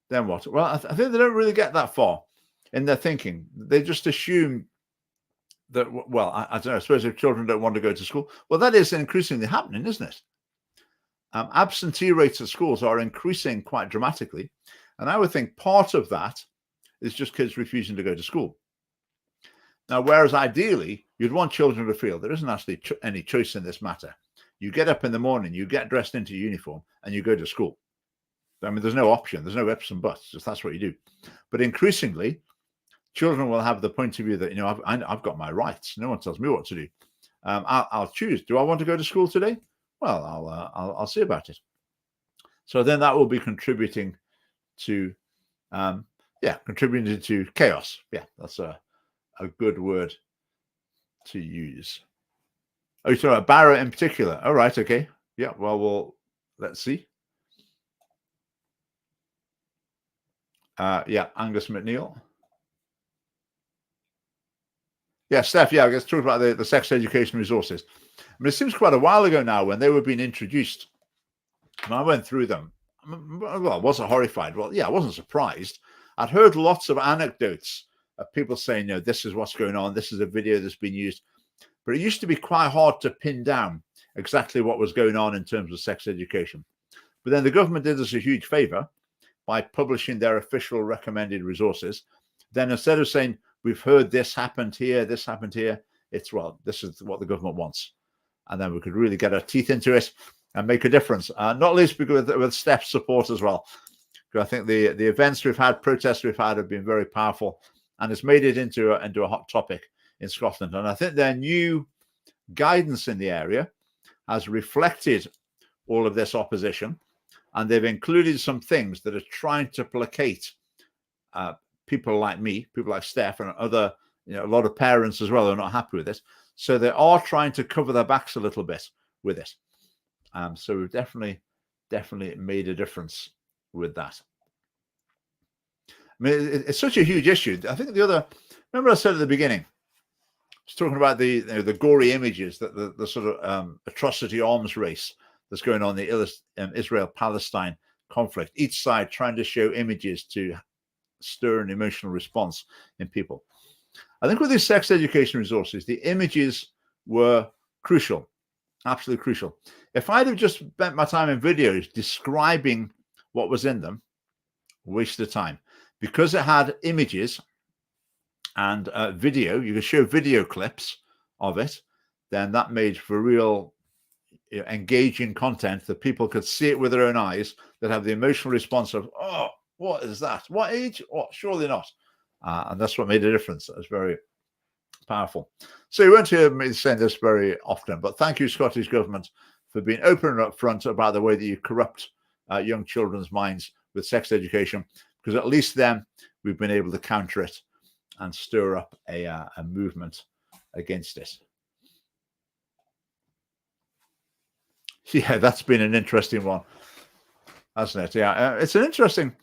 then what? Well, I think they don't really get that far in their thinking. They just assume that, well, I don't know, I suppose if children don't want to go to school, well, that is increasingly happening, isn't it? Absentee rates at schools are increasing quite dramatically. And I would think part of that is just kids refusing to go to school. Now, whereas ideally, you'd want children to feel there isn't actually any choice in this matter. You get up in the morning, you get dressed into uniform, and you go to school. I mean, there's no option. There's no ifs and buts. Just that's what you do. But increasingly, children will have the point of view that, I've got my rights. No one tells me what to do. I'll choose. Do I want to go to school today? Well, I'll see about it. So then that will be contributing to chaos. Yeah, that's a good word to use. Oh, you're talking about Barra in particular. All right, okay. Yeah, well, let's see. Angus MacNeil. Yeah, Steph, I guess talk about the sex education resources. I mean, it seems quite a while ago now when they were being introduced. And I went through them. Well, I wasn't horrified. Well, yeah, I wasn't surprised. I'd heard lots of anecdotes of people saying, this is what's going on. This is a video that's been used. But it used to be quite hard to pin down exactly what was going on in terms of sex education. But then the government did us a huge favor by publishing their official recommended resources. Then instead of saying, we've heard this happened here, this is what the government wants. And then we could really get our teeth into it and make a difference. Not least because with Steph's support as well. Because I think the events we've had, protests we've had have been very powerful, and it's made it into a hot topic in Scotland. And I think their new guidance in the area has reflected all of this opposition, and they've included some things that are trying to placate people like me, people like Steph, and other, a lot of parents as well are not happy with this. So they are trying to cover their backs a little bit with it. So we've definitely made a difference with that. I mean, it's such a huge issue. I think remember I said at the beginning, I was talking about the gory images, that the sort of atrocity arms race that's going on in the Israel-Palestine conflict. Each side trying to show images to stir an emotional response in people. I think with these sex education resources, the images were crucial, absolutely crucial. If I'd have just spent my time in videos describing what was in them, waste of time. Because it had images and video, you could show video clips of it, then that made for real engaging content that people could see it with their own eyes, that have the emotional response of, oh, what is that? What age? Oh, surely not. And that's what made a difference. It was very powerful. So you won't hear me saying this very often, but thank you, Scottish Government, for being open and upfront about the way that you corrupt young children's minds with sex education, because at least then we've been able to counter it and stir up a movement against it. Yeah, that's been an interesting one, hasn't it? Yeah, it's an interesting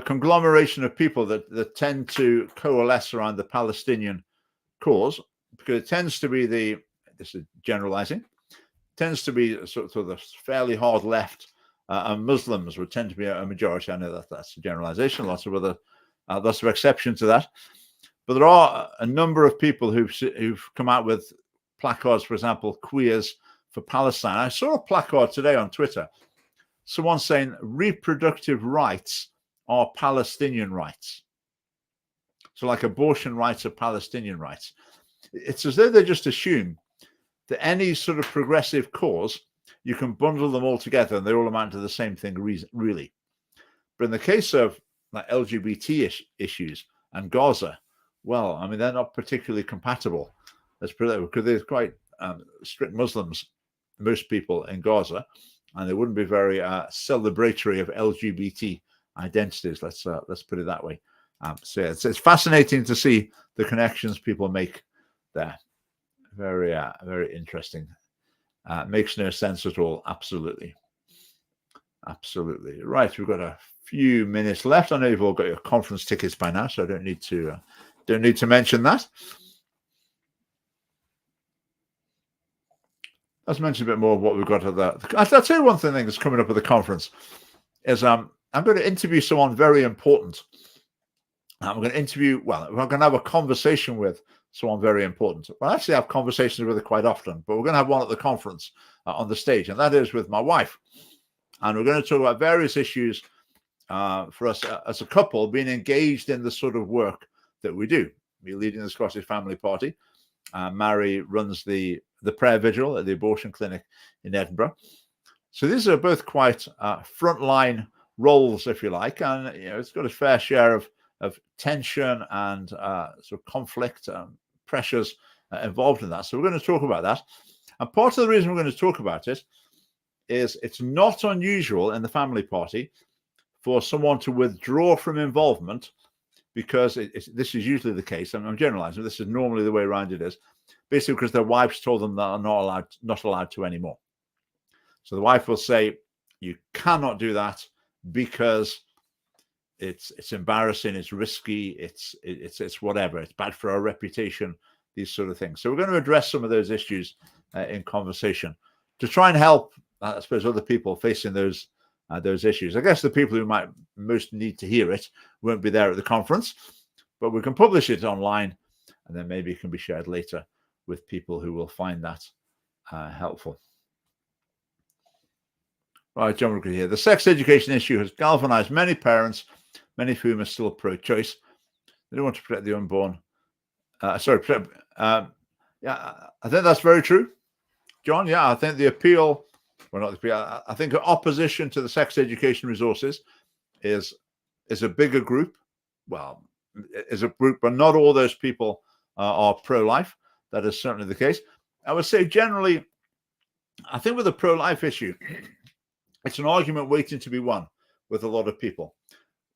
conglomeration of people that tend to coalesce around the Palestinian cause, because it tends to be this is generalizing, tends to be sort of the fairly hard left, and Muslims would tend to be a majority. I know that's a generalization, lots of exceptions to that, but there are a number of people who've come out with placards, for example, Queers for Palestine. I saw a placard today on Twitter, someone saying reproductive rights are Palestinian rights. So like abortion rights are Palestinian rights. It's as though they just assume that any sort of progressive cause, you can bundle them all together and they all amount to the same thing, really. But in the case of like LGBT issues and Gaza, well, I mean, they're not particularly compatible. Because they're quite strict Muslims, most people in Gaza, and they wouldn't be very celebratory of LGBT identities. Let's put it that way. So yeah, it's fascinating to see the connections people make there. Very interesting. Makes no sense at all. Absolutely. Right, we've got a few minutes left. I know you've all got your conference tickets by now, so I don't need to mention that. Let's mention a bit more of what we've got at that. I'll tell you one thing that's coming up at the conference is I'm going to interview someone very important. I'm going to have a conversation with someone very important. Well, I actually have conversations with her quite often, but we're going to have one at the conference on the stage, and that is with my wife. And we're going to talk about various issues for us as a couple being engaged in the sort of work that we do. We're leading the Scottish Family Party. Mary runs the prayer vigil at the abortion clinic in Edinburgh. So these are both quite frontline roles, if you like, and it's got a fair share of tension and sort of conflict, pressures involved in that. So we're going to talk about that. And part of the reason we're going to talk about it is it's not unusual in the family party for someone to withdraw from involvement, because this is usually the case. I'm generalizing. This is normally the way around it is, basically because their wives told them that are not allowed to anymore. So the wife will say, "You cannot do that because it's embarrassing, it's risky, it's whatever, it's bad for our reputation," these sort of things. So we're going to address some of those issues in conversation to try and help, I suppose, other people facing those issues. I guess the people who might most need to hear it won't be there at the conference, but we can publish it online, and then maybe it can be shared later with people who will find that helpful. Right, John Rooker here. The sex education issue has galvanized many parents, many of whom are still pro-choice. They don't want to protect the unborn. Yeah, I think that's very true, John. Yeah, I think the appeal, well, not the appeal, I think opposition to the sex education resources is a bigger group. Well, is a group, but not all those people are pro-life. That is certainly the case. I would say generally, I think with the pro-life issue, It's an argument waiting to be won with a lot of people.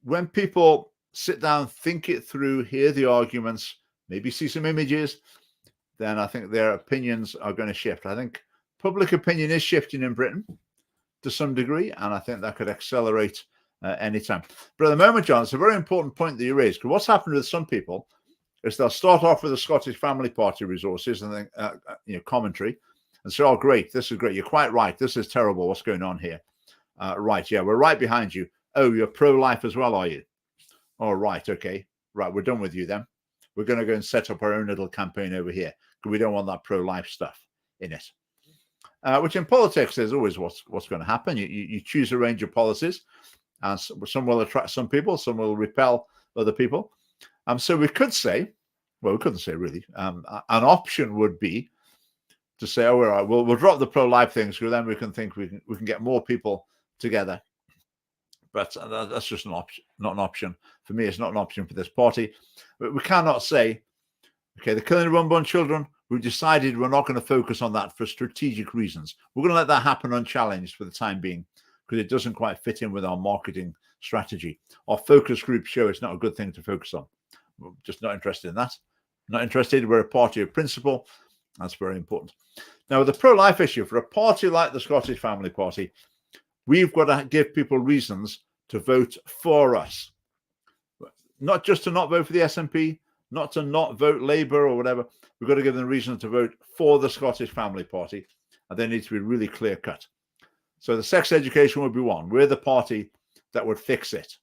When people sit down, think it through, hear the arguments, maybe see some images, then I think their opinions are going to shift. I think public opinion is shifting in Britain to some degree, and I think that could accelerate anytime. But at the moment, John, it's a very important point that you raised, because what's happened with some people is they'll start off with the Scottish Family Party resources and then commentary, and say, "Oh, great, this is great. You're quite right. This is terrible. What's going on here?" Right, yeah, we're right behind you. Oh, you're pro-life as well, are you? Oh, right, okay, right, we're done with you then. We're going to go and set up our own little campaign over here because we don't want that pro-life stuff in it. Which in politics is always what's going to happen. You choose a range of policies, and some will attract some people, some will repel other people. So we could say, well, we couldn't say really. An option would be to say, "Oh, all right, we'll drop the pro-life things, because then we can think we can get more people together." But that's just an option, not an option for me. It's not an option for this party. But we cannot say, okay, the killing of unborn children, we've decided we're not going to focus on that for strategic reasons. We're going to let that happen unchallenged for the time being, because it doesn't quite fit in with our marketing strategy. Our focus groups show it's not a good thing to focus on. We're just not interested in that. Not interested. We're a party of principle. That's very important. Now, with the pro-life issue, for a party like the Scottish Family Party, we've got to give people reasons to vote for us. Not just to not vote for the SNP, not to not vote Labour or whatever. We've got to give them reason to vote for the Scottish Family Party, and they need to be really clear-cut. So the sex education would be one. We're the party that would fix it,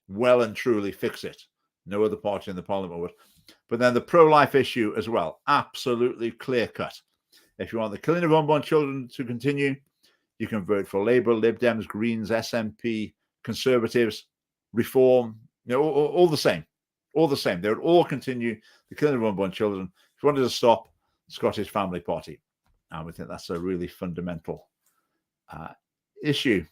well and truly fix it. No other party in the Parliament would. But then the pro-life issue as well, absolutely clear-cut. If you want the killing of unborn children to continue, you can vote for Labour, Lib Dems, Greens, SNP, Conservatives, Reform, all the same. All the same. They would all continue the killing of unborn children. If you wanted to stop the Scottish Family Party, and we think that's a really fundamental issue.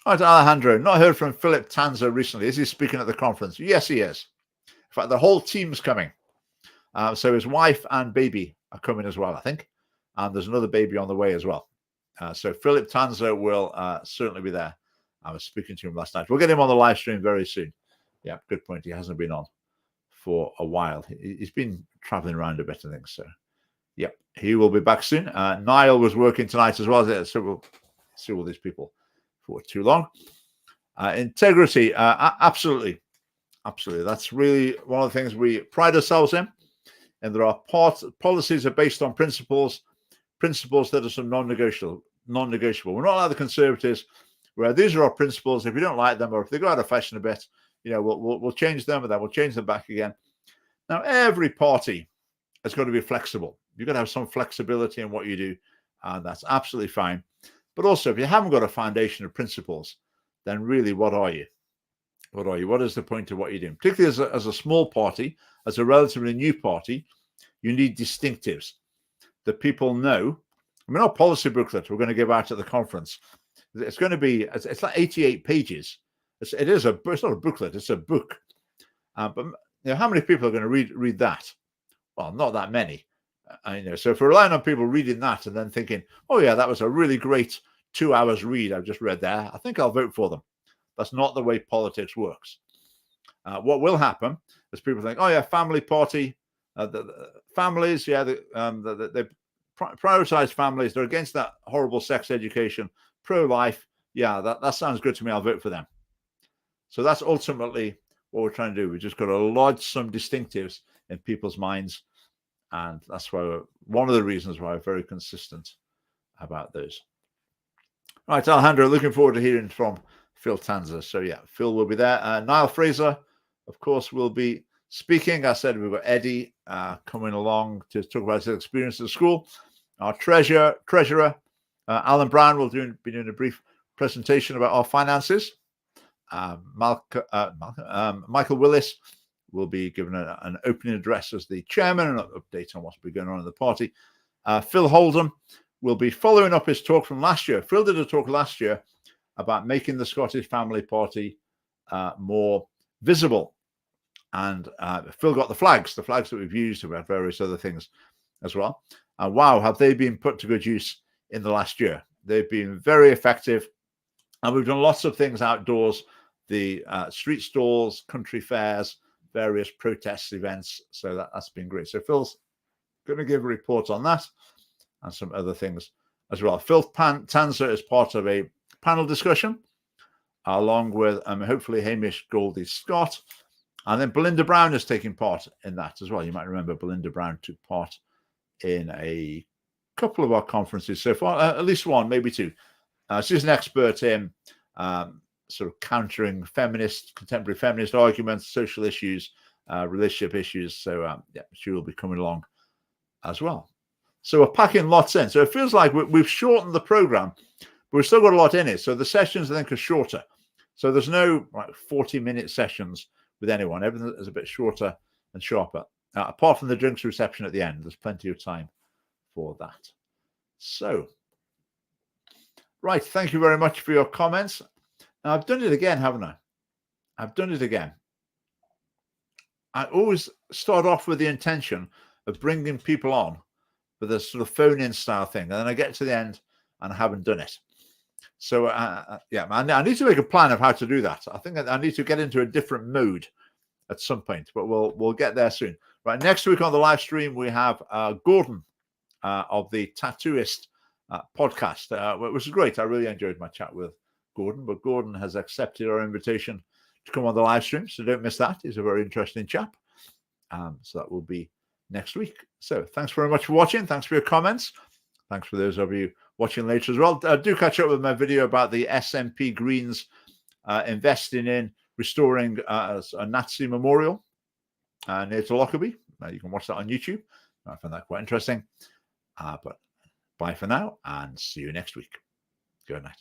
All right, Alejandro, not heard from Philip Tanzer recently. Is he speaking at the conference? Yes, he is. In fact, the whole team's coming. So his wife and baby are coming as well, I think. And there's another baby on the way as well. So Philip Tanzer will certainly be there. I was speaking to him last night. We'll get him on the live stream very soon. Yeah, good point. He hasn't been on for a while. He's been traveling around a bit, I think. So, yeah, he will be back soon. Niall was working tonight as well. So we'll see all these people for too long. Integrity, absolutely. Absolutely. That's really one of the things we pride ourselves in. And there are policies are based on principles that are some non-negotiable. We're not like the Conservatives, where these are our principles. If you don't like them, or if they go out of fashion a bit, we'll change them, and then we'll change them back again. Now, every party has got to be flexible. You've got to have some flexibility in what you do, and that's absolutely fine. But also, if you haven't got a foundation of principles, then really, what are you? What are you? What is the point of what you're doing? Particularly as a small party, as a relatively new party, you need distinctives that people know. I mean, our policy booklet we're going to give out at the conference, it's going to be, it's like 88 pages. It's not a booklet, it's a book. But how many people are going to read that? Well, not that many. So if we're relying on people reading that and then thinking, "Oh yeah, that was a really great 2 hours read I've just read there, I think I'll vote for them." That's not the way politics works. What will happen is people think, "Oh yeah, family party, the families, yeah, they prioritize families. They're against that horrible sex education, pro-life. Yeah, that sounds good to me. I'll vote for them." So that's ultimately what we're trying to do. We just got to lodge some distinctives in people's minds, and that's why one of the reasons why we're very consistent about those. All right, Alejandro, looking forward to hearing from Phil Tanzer. So yeah, Phil will be there. Niall Fraser, of course, will be speaking. I said we've got Eddie coming along to talk about his experience at school. Our treasurer, Alan Brown, will be doing a brief presentation about our finances. Michael Willis will be given an opening address as the chairman and an update on what's been going on in the party. Phil Holdham will be following up his talk from last year. Phil did a talk last year about making the Scottish Family Party more visible. And Phil got the flags that we've used about various other things as well. And wow, have they been put to good use in the last year? They've been very effective. And we've done lots of things outdoors, the street stalls, country fairs, various protest events. So that's been great. So Phil's going to give a report on that and some other things as well. Phil Tanzer is part of a panel discussion, along with hopefully Hamish Goldie Scott. And then Belinda Brown is taking part in that as well. You might remember Belinda Brown took part in a couple of our conferences so far, at least one, maybe two. She's an expert in sort of countering contemporary feminist arguments, social issues, relationship issues. So yeah, she will be coming along as well. So we're packing lots in. So it feels like we've shortened the program, but we've still got a lot in it. So the sessions, I think, are shorter. So there's no 40-minute sessions with anyone. Everything is a bit shorter and sharper. Apart from the drinks reception at the end, there's plenty of time for that. So, right, thank you very much for your comments. Now, I've done it again, haven't I? I've done it again. I always start off with the intention of bringing people on with a sort of phone-in style thing, and then I get to the end and I haven't done it. So, yeah, I need to make a plan of how to do that. I think I need to get into a different mode at some point, but we'll get there soon. Right, next week on the live stream, we have Gordon of the Tattooist podcast, which is great. I really enjoyed my chat with Gordon, but Gordon has accepted our invitation to come on the live stream, so don't miss that. He's a very interesting chap. So that will be next week. So thanks very much for watching. Thanks for your comments. Thanks for those of you watching later as well. Do catch up with my video about the SNP Greens investing in restoring a Nazi memorial near to Lockerbie. You can watch that on YouTube. I find that quite interesting. But bye for now and see you next week. Good night.